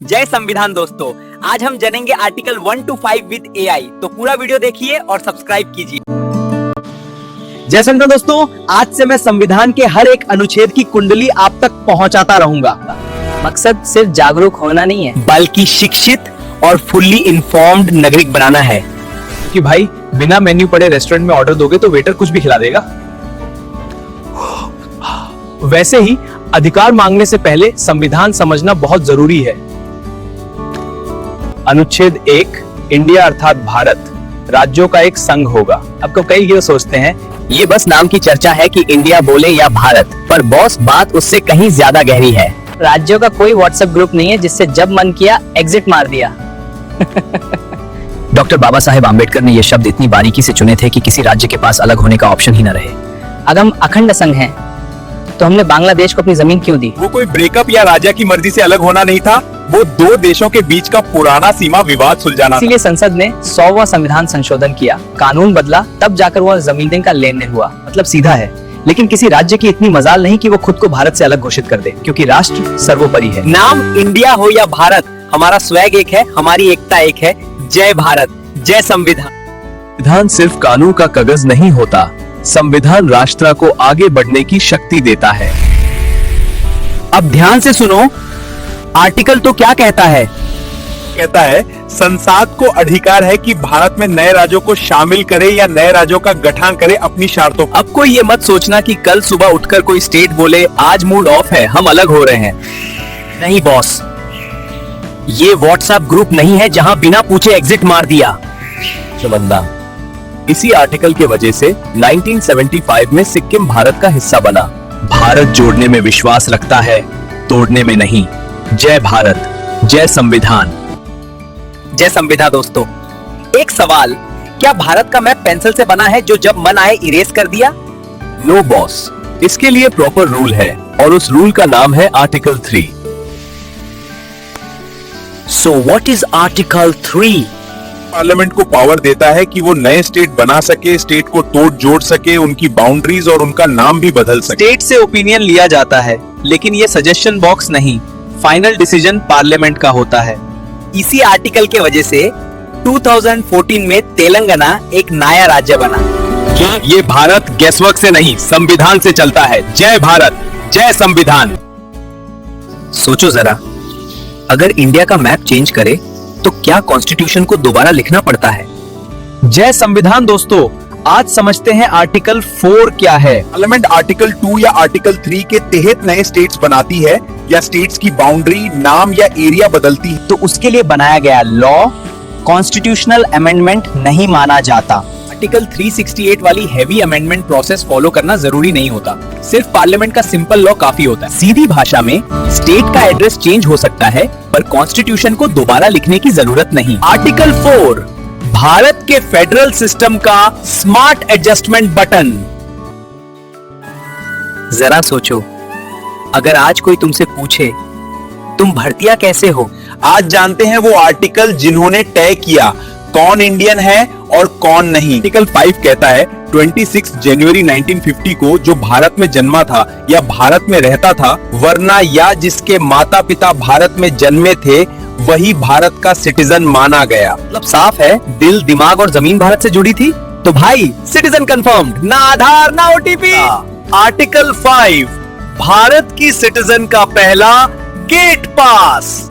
जय संविधान दोस्तों, आज हम जानेंगे आर्टिकल 1 to 5 विद एआई। तो पूरा वीडियो देखिए और सब्सक्राइब कीजिए। जय संविधान दोस्तों, आज से मैं संविधान के हर एक अनुच्छेद की कुंडली आप तक पहुंचाता रहूंगा। मकसद सिर्फ जागरूक होना नहीं है, बल्कि शिक्षित और फुल्ली इन्फॉर्म्ड नागरिक बनाना है। कि भाई बिना मेन्यू पढ़े रेस्टोरेंट में ऑर्डर दोगे तो वेटर कुछ भी खिला देगा। वैसे ही अधिकार मांगने से पहले संविधान समझना बहुत जरूरी है। अनुच्छेद 1, इंडिया अर्थात भारत राज्यों का एक संघ होगा। आपको कई ये सोचते हैं ये बस नाम की चर्चा है कि इंडिया बोले या भारत, पर बॉस बात उससे कहीं ज्यादा गहरी है। राज्यों का कोई व्हाट्सएप ग्रुप नहीं है जिससे जब मन किया एग्जिट मार दिया। डॉक्टर बाबा साहेब आम्बेडकर ने ये शब्द इतनी बारीकी से चुने थे कि किसी राज्य के पास अलग होने का ऑप्शन ही न रहे। अगर हम अखंड संघ हैं तो हमने बांग्लादेश को अपनी जमीन क्यों दी? वो कोई ब्रेकअप या राजा की मर्जी से अलग होना नहीं था, वो दो देशों के बीच का पुराना सीमा विवाद सुलझाना था। इसीलिए संसद ने 100वां संविधान संशोधन किया, कानून बदला, तब जाकर वो जमीन का लेन देन हुआ। मतलब सीधा है, लेकिन किसी राज्य की इतनी मजाल नहीं कि वो खुद को भारत से अलग घोषित कर दे, क्योंकि राष्ट्र सर्वोपरि है। नाम इंडिया हो या भारत, हमारा स्वैग एक है, हमारी एकता एक है। जय भारत, जय संविधान। संविधान सिर्फ कानून का कागज नहीं होता, संविधान राष्ट्र को आगे बढ़ने की शक्ति देता है। अब ध्यान से सुनो, आर्टिकल तो क्या कहता है? कहता है संसद को अधिकार है कि भारत में नए राज्यों को शामिल करे या नए राज्यों का गठन करे अपनी शर्तों पर। अब कोई ये मत सोचना कि कल सुबह उठकर कोई स्टेट बोले आज मूड ऑफ है, हम अलग हो रहे हैं। नहीं बॉस, ये व्हाट्सएप ग्रुप नहीं है जहां बिना पूछे एग्जिट मार दिया। बंदा इसी आर्टिकल के वजह से 1975 में सिक्किम भारत का हिस्सा बना। भारत जोड़ने में विश्वास रखता है, तोड़ने में नहीं। जय भारत, जय संविधान। जय संविधान दोस्तों, एक सवाल, क्या भारत का मैप पेंसिल से बना है जो जब मन आए इरेज कर दिया? नो बॉस, इसके लिए प्रॉपर रूल है और उस रूल का नाम है article 3। So what is article 3? Parliament को पावर देता है कि वो नए स्टेट बना सके, स्टेट को तोड़ जोड़ सके, उनकी बाउंड्रीज और उनका नाम भी बदल सके। स्टेट से ओपिनियन लिया जाता है, लेकिन ये सजेशन बॉक्स नहीं, फाइनल डिसीजन पार्लियामेंट का होता है। इसी आर्टिकल के वजह से 2014 में तेलंगाना एक नया राज्य बना। ये भारत गैसवर्क से नहीं, संविधान से चलता है। जय भारत, जय संविधान। सोचो जरा, अगर इंडिया का मैप चेंज करे तो क्या कॉन्स्टिट्यूशन को दोबारा लिखना पड़ता है? जय संविधान दोस्तों, आज समझते हैं आर्टिकल 4 क्या है। पार्लियामेंट आर्टिकल 2 या आर्टिकल 3 के तहत नए स्टेट्स बनाती है या स्टेट्स की बाउंड्री, नाम या एरिया बदलती है तो उसके लिए बनाया गया लॉ कॉन्स्टिट्यूशनल अमेंडमेंट नहीं माना जाता। आर्टिकल 368 वाली हैवी अमेंडमेंट प्रोसेस फॉलो करना जरूरी नहीं होता, सिर्फ पार्लियामेंट का सिंपल लॉ काफी होता है। सीधी भाषा में स्टेट का एड्रेस चेंज हो सकता है, पर कॉन्स्टिट्यूशन को दोबारा लिखने की जरूरत नहीं। आर्टिकल 4, भारत के फेडरल सिस्टम का स्मार्ट एडजस्टमेंट बटन। जरा सोचो, अगर आज कोई तुमसे पूछे तुम भर्तिया कैसे हो, आज जानते हैं वो आर्टिकल जिन्होंने तय किया कौन इंडियन है और कौन नहीं। आर्टिकल 5 कहता है 26 जनवरी 1950 को जो भारत में जन्मा था या भारत में रहता था, वरना या जिसके माता पिता भारत में जन्मे थे, वही भारत का सिटीजन माना गया। मतलब साफ है, दिल, दिमाग और जमीन भारत से जुड़ी थी, तो भाई सिटीजन कंफर्म्ड, ना आधार ना ओटीपी। आर्टिकल 5, भारत की सिटीजन का पहला गेट पास।